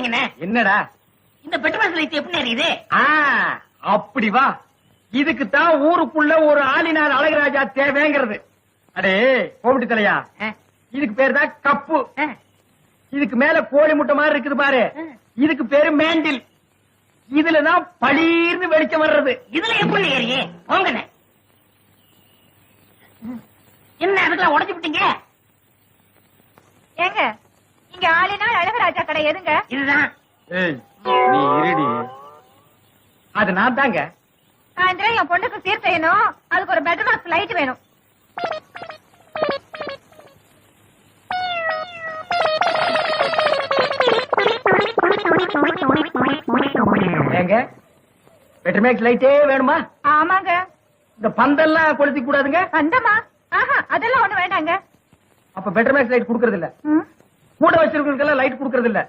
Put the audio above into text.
சொல்லுங்க. என்னடா இந்த பெட்ரோல் லைட் எப்படி எரியுது? அப்படி வா. இதுக்குத்தான் ஊருக்குள்ள ஒரு ஆளினார் அழகராஜா தேவைங்கிறது. அடே கோமிட்டி தலையா, இதுக்கு பேரு தான் கப்பு. இதுக்கு மேல கோழி முட்டை மாதிரி இருக்குது பாரு, இதுக்கு பேரு மேண்டில். இதுலதான் பளீர்னு வெளிச்சம் வர்றது. இதுல எப்படி ஏறியே போங்கண்ணே. என்ன அதுக்கெல்லாம் உடைச்சு விட்டீங்க? ஏங்க இங்க ஆளினால் அழகராஜா கடை எதுங்க? இதுதான். நீ இருடி. அது நான் தாங்க. சாயந்தரம் என் பொண்ணுக்கு சீர் செய்யணும், அதுக்கு ஒரு பெட்ரோல் லைட் வேணும். ஏங்க பெட்ரோமேக்ஸ் லைட்டே வேணுமா? ஆமாங்க. இந்த பந்தெல்லாம் கொளுத்தி கூடாதுங்க. பந்தமா? அதெல்லாம் ஒண்ணு வேண்டாங்க. அப்ப பெட்ரோமேக்ஸ் லைட் குடுக்கறது இல்ல. கூட வச்சிருக்கவங்களுக்கு லைட் குடுக்கறது இல்ல.